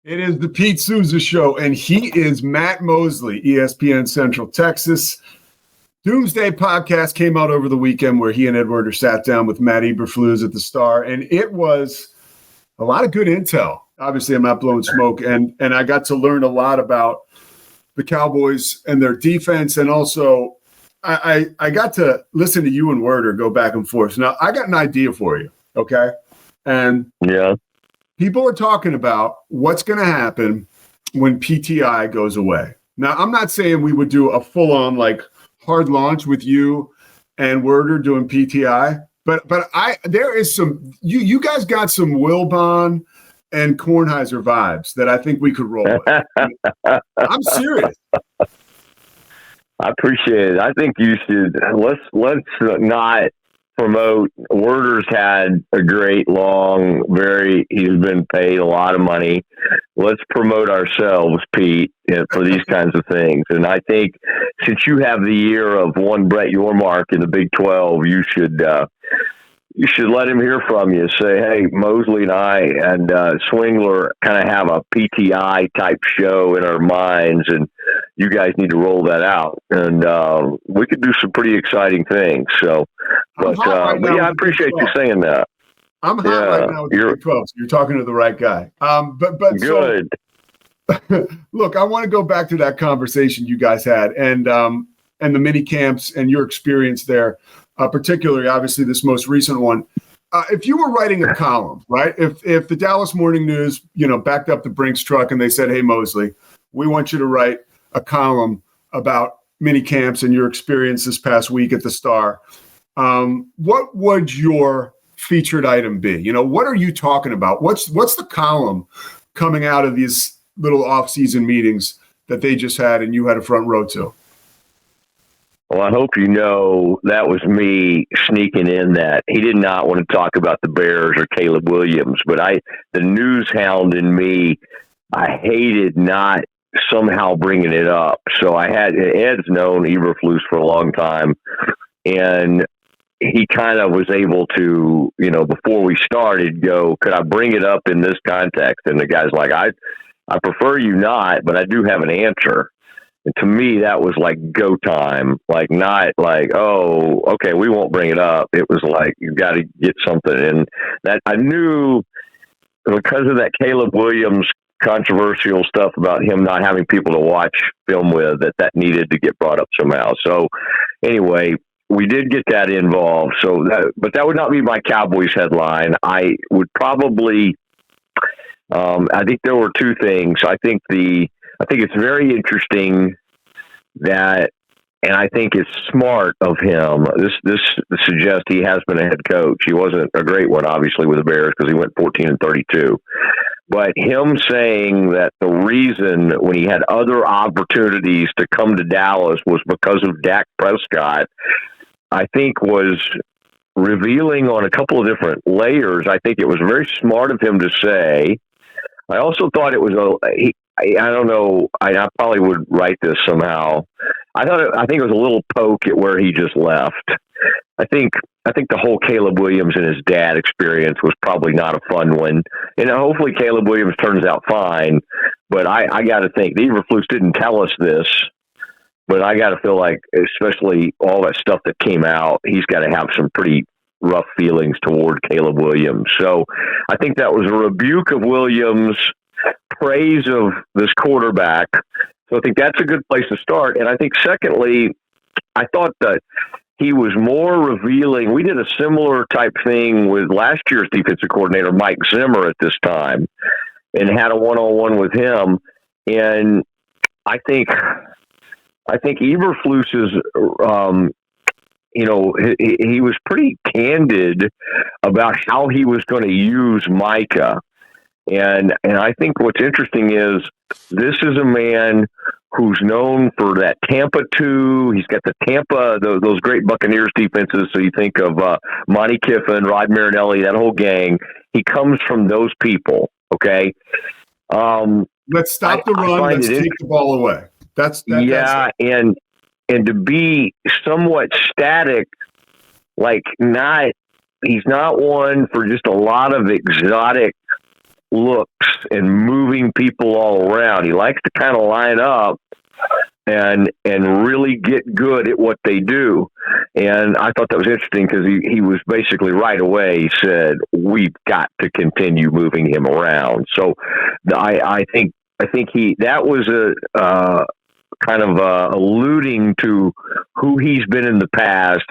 It is the Pete Sousa Show, and he is Matt Mosley, ESPN Central Texas. Doomsday Podcast came out over the weekend where he and Ed Werder sat down with Matt Eberflus at the Star, and it was a lot of good intel. Obviously, I'm not blowing smoke, and I got to learn a lot about the Cowboys and their defense, and also I got to listen to you and Werder go back and forth. Now, I got an idea for you, okay? And yeah. People are talking about what's going to happen when PTI goes away. Now, I'm not saying we would do a full-on, hard launch with you and Werder doing PTI, but there is some – you guys got some Wilbon and Kornheiser vibes that I think we could roll with. I'm serious. I appreciate it. I think you should let's not promote. Werder's had a great he's been paid a lot of money. Let's promote ourselves, Pete, for these kinds of things. And I think since you have the year of one Brett Yormark in the Big 12, you should let him hear from you. Say, hey, Mosley and I and Swingler kind of have a PTI type show in our minds, and you guys need to roll that out. And we could do some pretty exciting things. So, but I appreciate you saying that. I'm hot right now with the Big 12, so you're talking to the right guy. But good. So, look, I want to go back to that conversation you guys had and the mini camps and your experience there. Particularly, obviously, this most recent one. If you were writing a column, right? If the Dallas Morning News, backed up the Brinks truck and they said, "Hey, Mosley, we want you to write a column about mini camps and your experience this past week at the Star," what would your featured item be? What are you talking about? What's the column coming out of these little off-season meetings that they just had and you had a front row to? Well, I hope you know that was me sneaking in that. He did not want to talk about the Bears or Caleb Williams, but the news hound in me, I hated not somehow bringing it up. So Ed's known Eberflus for a long time, and he kind of was able to, before we started, go, could I bring it up in this context? And the guy's like, I prefer you not, but I do have an answer. And to me, that was like go time, not oh, okay, we won't bring it up. It was like, you got to get something. And that I knew because of that Caleb Williams controversial stuff about him not having people to watch film with, that needed to get brought up somehow. So anyway, we did get that involved. But that would not be my Cowboys headline. I would probably, I think there were two things. I think it's very interesting that, and I think it's smart of him. This suggests he has been a head coach. He wasn't a great one, obviously, with the Bears because he went 14-32. But him saying that the reason when he had other opportunities to come to Dallas was because of Dak Prescott, I think was revealing on a couple of different layers. I think it was very smart of him to say. I also thought it was I don't know. I probably would write this somehow. I think it was a little poke at where he just left. I think the whole Caleb Williams and his dad experience was probably not a fun one. And hopefully Caleb Williams turns out fine. But I got to think, the Eberflus didn't tell us this, but I got to feel like, especially all that stuff that came out, he's got to have some pretty rough feelings toward Caleb Williams. So I think that was a rebuke of Williams, praise of this quarterback. So I think that's a good place to start. And I think secondly, I thought that he was more revealing. We did a similar type thing with last year's defensive coordinator, Mike Zimmer, at this time, and had a one-on-one with him. And I think Eberflus's, he was pretty candid about how he was going to use Micah. And I think what's interesting is this is a man who's known for that Tampa 2. He's got the Tampa, those great Buccaneers defenses. So you think of Monty Kiffin, Rod Marinelli, that whole gang. He comes from those people, okay? Let's stop the run. Let's take the ball away. That's and to be somewhat static, he's not one for just a lot of exotic looks and moving people all around. He likes to kind of line up and really get good at what they do. And I thought that was interesting because he was basically right away, he said, we've got to continue moving him around. So I think that was a kind of alluding to who he's been in the past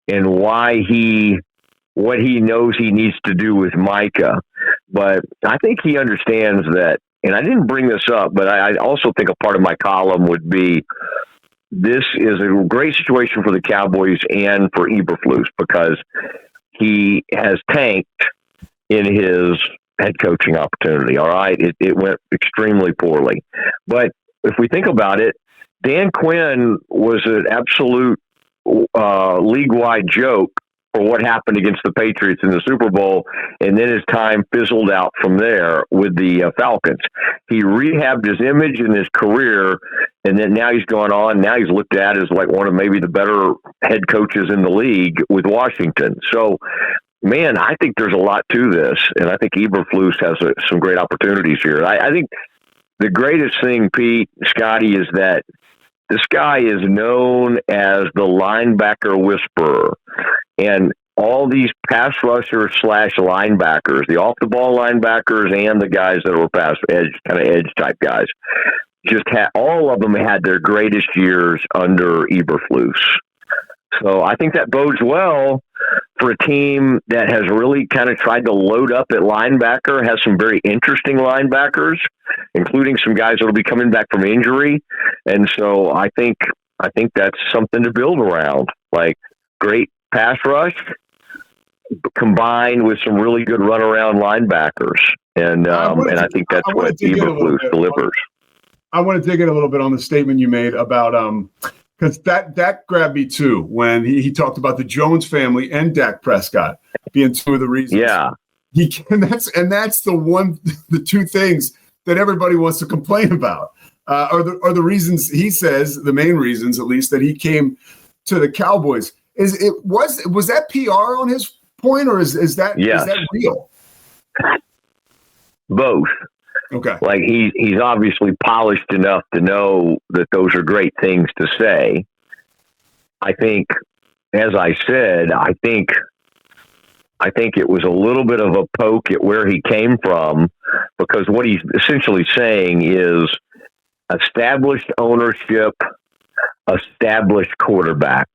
and what he knows he needs to do with Micah. But I think he understands that, and I didn't bring this up, but I also think a part of my column would be this is a great situation for the Cowboys and for Eberflus because he has tanked in his head coaching opportunity. All right. It went extremely poorly. But if we think about it, Dan Quinn was an absolute league-wide joke for what happened against the Patriots in the Super Bowl, and then his time fizzled out from there with the Falcons. He rehabbed his image and his career, and then now he's gone on. Now he's looked at as like one of maybe the better head coaches in the league with Washington. So, man, I think there's a lot to this, and I think Eberflus has some great opportunities here. I think the greatest thing, Pete, Scotty, is that this guy is known as the linebacker whisperer. And all these pass rushers / linebackers, the off-the-ball linebackers and the guys that were pass edge, kind of edge type guys, all of them had their greatest years under Eberflus. So I think that bodes well for a team that has really kind of tried to load up at linebacker, has some very interesting linebackers, including some guys that will be coming back from injury. And so I think that's something to build around, like great pass rush combined with some really good runaround linebackers. And I think that's what Eberflus delivers. I want to dig in a little bit on the statement you made about because that grabbed me too when he talked about the Jones family and Dak Prescott being two of the reasons. Yeah, that's the two things that everybody wants to complain about are the reasons he says, the main reasons at least, that he came to the Cowboys. Was that PR on his point, or is that real? Both. Okay. Like he's obviously polished enough to know that those are great things to say. I think, as I said, I think it was a little bit of a poke at where he came from, because what he's essentially saying is established ownership, established quarterback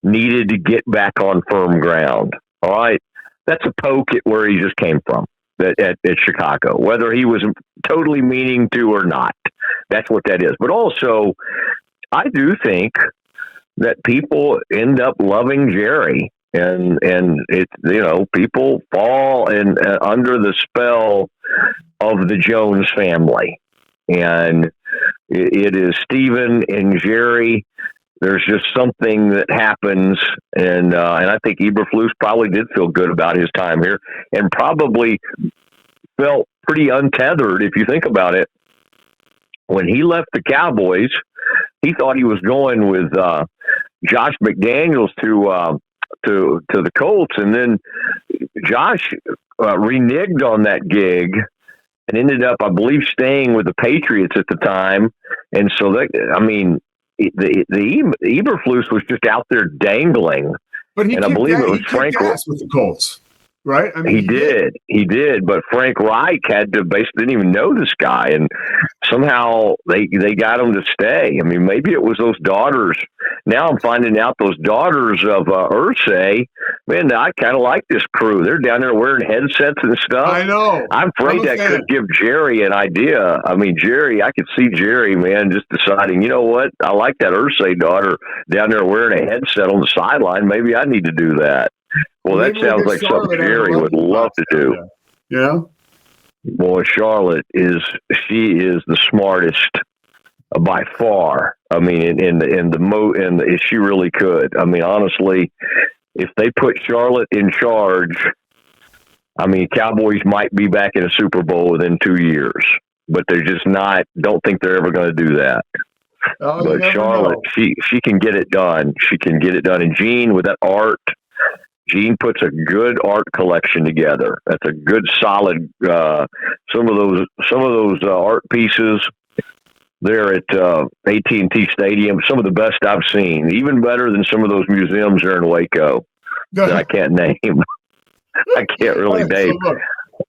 needed to get back on firm ground. All right. That's a poke at where he just came from at Chicago, whether he was totally meaning to or not. That's what that is. But also, I do think that people end up loving Jerry, and it's, people fall under the spell of the Jones family, and it is Stephen and Jerry. There's just something that happens, and I think Eberflus probably did feel good about his time here, and probably felt pretty untethered if you think about it. When he left the Cowboys, he thought he was going with Josh McDaniels to the Colts, and then Josh reneged on that gig and ended up, I believe, staying with the Patriots at the time, and so the Eberflus was just out there dangling. But I believe it was Frank with the Colts, right? I mean, he did. But Frank Reich basically didn't even know this guy, and somehow they got him to stay. I mean, maybe it was those daughters. Now I'm finding out those daughters of Irsay, man, I kind of like this crew. They're down there wearing headsets and stuff. I know. I'm afraid that could give Jerry an idea. I mean, I could see Jerry, man, just deciding, you know what? I like that Irsay daughter down there wearing a headset on the sideline. Maybe I need to do that. Well, that sounds like something Jerry would love to do. Yeah. Boy, Charlotte is the smartest by far. I mean, she really could. I mean, honestly, if they put Charlotte in charge, I mean, Cowboys might be back in a Super Bowl within 2 years, but they're just don't think they're ever going to do that. Oh, but Charlotte, she can get it done. She can get it done. And Gene, with that art, Gene puts a good art collection together. That's a good, solid. Some of those art pieces there at AT&T Stadium, some of the best I've seen. Even better than some of those museums there in Waco that I can't name. I can't really name. So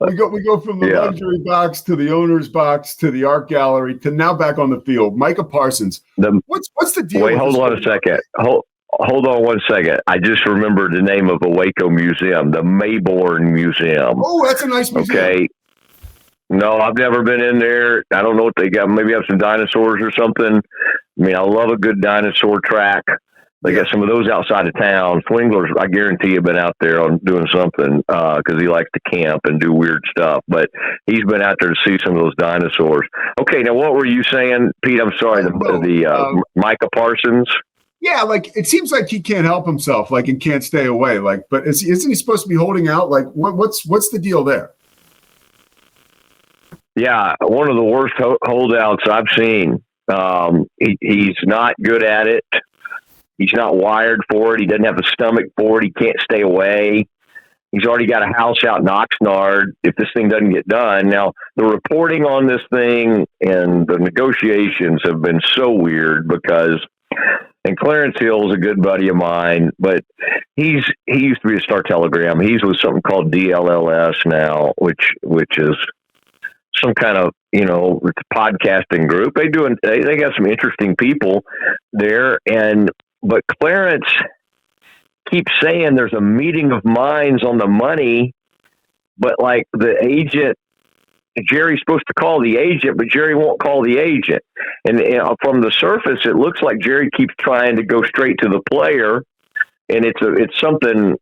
look, we go from the luxury box to the owner's box to the art gallery to now back on the field. Micah Parsons. What's the deal? Wait, hold on a second. Hold on 1 second. I just remembered the name of a Waco museum, the Mayborn Museum. Oh, that's a nice museum. Okay. No, I've never been in there. I don't know what they got. Maybe have some dinosaurs or something. I mean, I love a good dinosaur track. They got some of those outside of town. Swingler's, I guarantee, have been out there on doing something because he likes to camp and do weird stuff. But he's been out there to see some of those dinosaurs. Okay, now what were you saying, Pete? I'm sorry. The Micah Parsons. Yeah, like it seems like he can't help himself, like and can't stay away. Like, but isn't he supposed to be holding out? Like, what's the deal there? Yeah, one of the worst holdouts I've seen. He's not good at it. He's not wired for it. He doesn't have the stomach for it. He can't stay away. He's already got a house out in Oxnard if this thing doesn't get done. Now, the reporting on this thing and the negotiations have been so weird because, and Clarence Hill is a good buddy of mine, but he used to be a Star Telegram. He's with something called DLLS now, which is some kind of, it's a podcasting group. They got some interesting people there. But Clarence keeps saying there's a meeting of minds on the money, but like the agent, Jerry's supposed to call the agent, but Jerry won't call the agent. And from the surface, it looks like Jerry keeps trying to go straight to the player. And it's something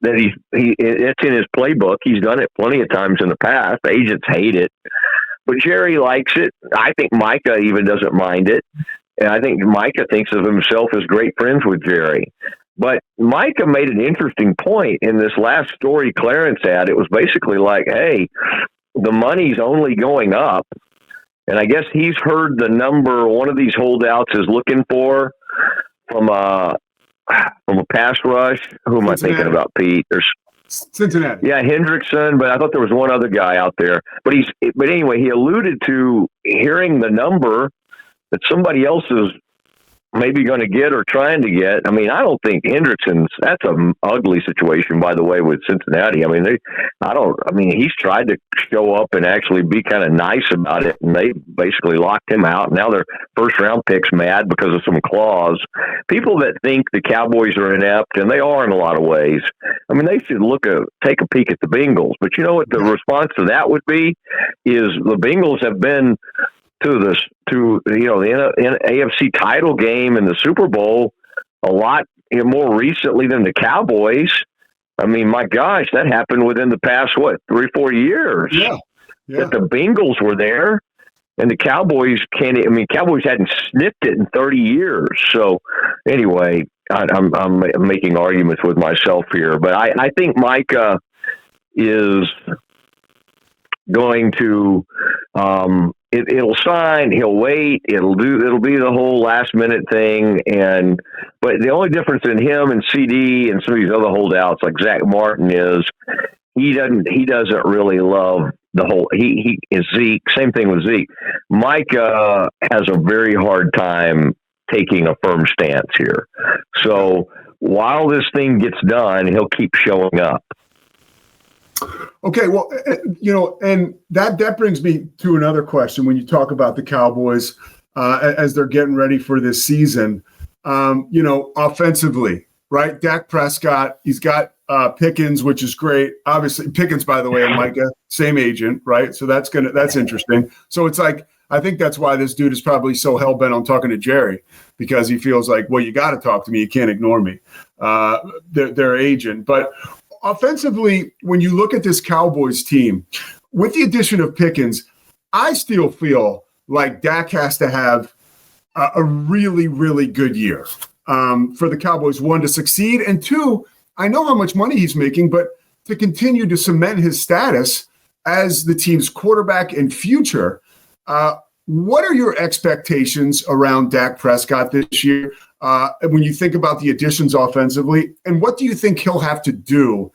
that it's in his playbook. He's done it plenty of times in the past. The agents hate it, but Jerry likes it. I think Micah even doesn't mind it. And I think Micah thinks of himself as great friends with Jerry. But Micah made an interesting point in this last story Clarence had. It was basically like, hey, the money's only going up. And I guess he's heard the number one of these holdouts is looking for from a pass rush. Who am I thinking about, Pete? There's Cincinnati. Yeah, Hendrickson, but I thought there was one other guy out there. But anyway, he alluded to hearing the number that somebody else is maybe going to get or trying to get. I mean, I don't think Hendrickson's, that's an ugly situation, by the way, with Cincinnati. I mean, he's tried to show up and actually be kind of nice about it, and they basically locked him out. Now their first round pick's mad because of some clause. People that think the Cowboys are inept, and they are in a lot of ways, I mean, they should take a peek at the Bengals. But you know what the response to that would be is the Bengals have been to the AFC title game and the Super Bowl a lot more recently than the Cowboys. I mean, my gosh, that happened within the past 3-4 years. Yeah. That the Bengals were there, and the Cowboys Cowboys hadn't sniffed it in 30 years. So anyway, I'm making arguments with myself here, but I think Micah is going to. It'll sign. He'll wait. It'll be the whole last minute thing. But the only difference in him and CD and some of these other holdouts like Zach Martin is he doesn't really love the whole. He is Zeke. Same thing with Zeke. Micah has a very hard time taking a firm stance here. So while this thing gets done, he'll keep showing up. Okay, well, and that brings me to another question. When you talk about the Cowboys as they're getting ready for this season, offensively, right? Dak Prescott, he's got Pickens, which is great. Obviously, Pickens, by the way, and Micah, same agent, right? So that's interesting. So it's like I think that's why this dude is probably so hell bent on talking to Jerry, because he feels like, well, you got to talk to me. You can't ignore me. Their agent, but. Offensively, when you look at this Cowboys team, with the addition of Pickens, I still feel like Dak has to have a really, really good year for the Cowboys, one, to succeed, and two, I know how much money he's making, but to continue to cement his status as the team's quarterback and future. What are your expectations around Dak Prescott this year? when you think about the additions offensively? And what do you think he'll have to do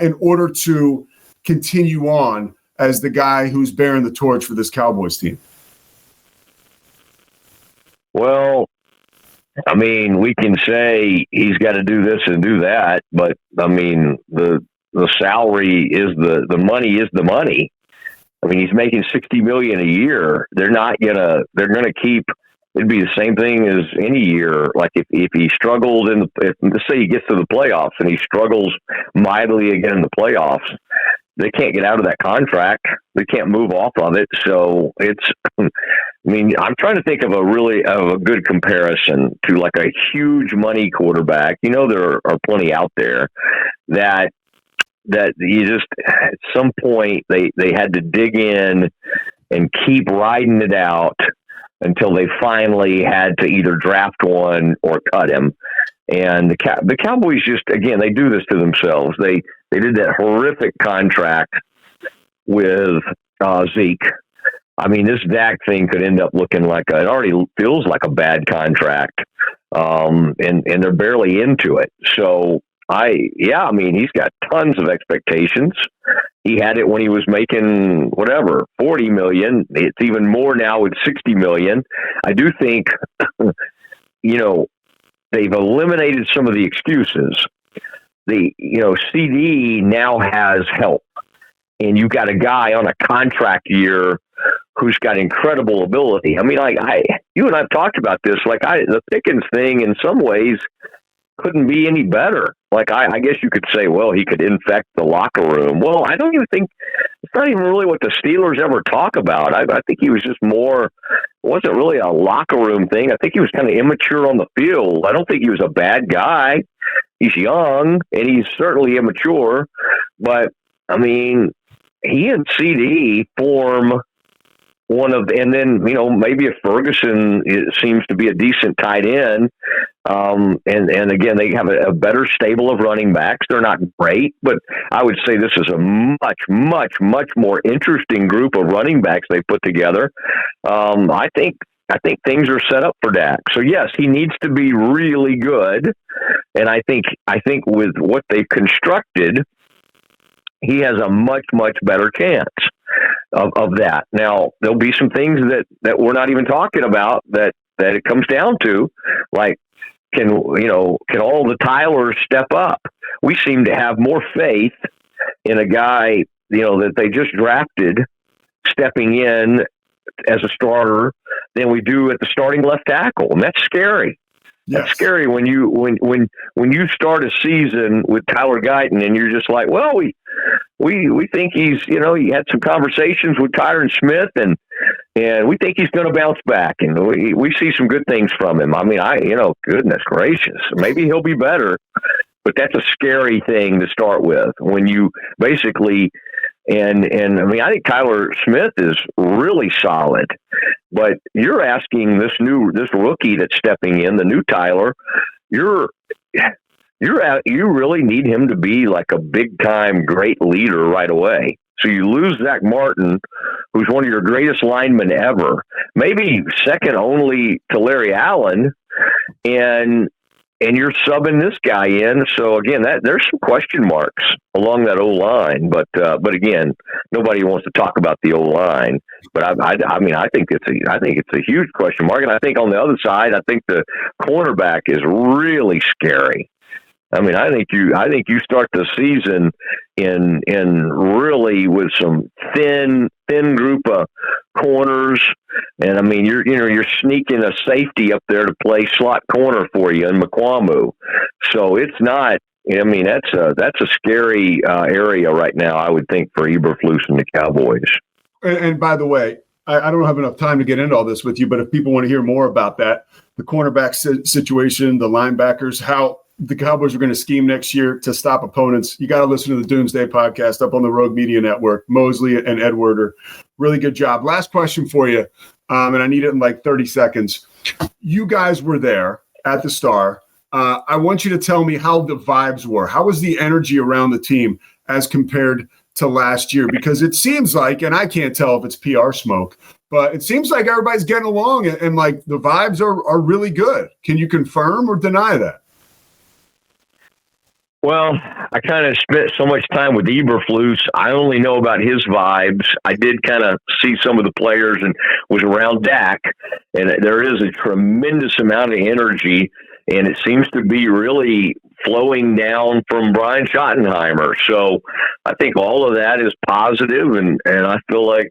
in order to continue on as the guy who's bearing the torch for this Cowboys team? Well, I mean, we can say he's got to do this and do that, but I mean, the salary is the money is the money. I mean, he's making $60 million a year. They're gonna keep. It'd be the same thing as any year. Like if he struggles let's say he gets to the playoffs and he struggles mightily again in the playoffs, they can't get out of that contract. They can't move off of it. So it's, I mean, I'm trying to think of a good comparison to like a huge money quarterback. You know, there are plenty out there that you just, at some point they had to dig in and keep riding it out until they finally had to either draft one or cut him. And the Cowboys just, again, they do this to themselves. They did that horrific contract with Zeke. I mean, this Dak thing could end up looking like it already feels like a bad contract. And they're barely into it. So I mean, he's got tons of expectations. He had it when he was making whatever, $40 million. It's even more now with $60 million. I do think, you know, they've eliminated some of the excuses. CD now has help, and you've got a guy on a contract year who's got incredible ability. I mean, you and I've talked about this. The Pickens thing, in some ways, couldn't be any better. I guess you could say, well, he could infect the locker room. Well, I don't even think it's not even really what the Steelers ever talk about. I think he was just more. It wasn't really a locker room thing. I think he was kind of immature on the field. I don't think he was a bad guy. He's young and he's certainly immature, but I mean, he and CD form one of, and then, you know, maybe if Ferguson seems to be a decent tight end, and again, they have a better stable of running backs. They're not great, but I would say this is a much, much, much more interesting group of running backs they put together. I think things are set up for Dak. So yes, he needs to be really good, and I think with what they've constructed, he has a much, much better chance of that. Now, there'll be some things that we're not even talking about that it comes down to, like, can all the Tylers step up? We seem to have more faith in a guy, you know, that they just drafted stepping in as a starter than we do at the starting left tackle. And that's scary. Yes. That's scary when you start a season with Tyler Guyton and you're just like, well, we think he's, you know, he had some conversations with Tyron Smith and we think he's going to bounce back, and we see some good things from him. I mean, goodness gracious, maybe he'll be better, but that's a scary thing to start with when you basically, and I mean, I think Tyler Smith is really solid, but you're asking this rookie that's stepping in, the new Tyler, you really need him to be like a big time great leader right away. So you lose Zach Martin, who's one of your greatest linemen ever, maybe second only to Larry Allen, and you're subbing this guy in. So again, there's some question marks along that O-line, but again, nobody wants to talk about the O-line. But I mean, I think it's a huge question mark, and I think on the other side, I think the cornerback is really scary. I mean, I think you start the season in really with some thin group of corners, and I mean you're sneaking a safety up there to play slot corner for you in McQuamu. So it's not. I mean, that's a scary area right now, I would think, for Eberflus and the Cowboys. And by the way, I don't have enough time to get into all this with you, but if people want to hear more about that, the cornerback situation, the linebackers, how the Cowboys are going to scheme next year to stop opponents, you got to listen to the Doomsday Podcast up on the Rogue Media Network. Mosley and Edward, really good job. Last question for you, and I need it in like 30 seconds. You guys were there at the Star. I want you to tell me how the vibes were. How was the energy around the team as compared to last year? Because it seems like, and I can't tell if it's PR smoke, but it seems like everybody's getting along and like the vibes are really good. Can you confirm or deny that? Well, I kind of spent so much time with Eberflus. I only know about his vibes. I did kind of see some of the players and was around Dak, and there is a tremendous amount of energy, and it seems to be really flowing down from Brian Schottenheimer. So I think all of that is positive, and I feel like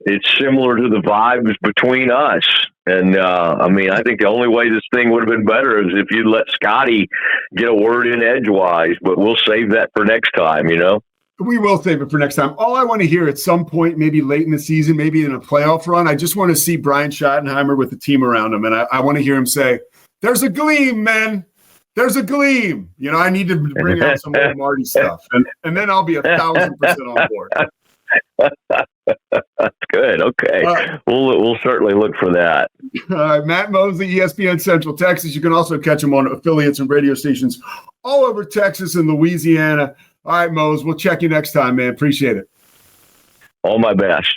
it's similar to the vibes between us. And, I think the only way this thing would have been better is if you let Scotty get a word in edgewise, but we'll save that for next time, We will save it for next time. All I want to hear at some point, maybe late in the season, maybe in a playoff run, I just want to see Brian Schottenheimer with the team around him. And I want to hear him say, there's a gleam, man. There's a gleam. I need to bring out some old Marty stuff. And then I'll be 1,000% on board. That's good. Okay. We'll certainly look for that. All right. Matt Mosley, ESPN Central Texas. You can also catch him on affiliates and radio stations all over Texas and Louisiana. All right, Mose, we'll check you next time, man. Appreciate it. All my best.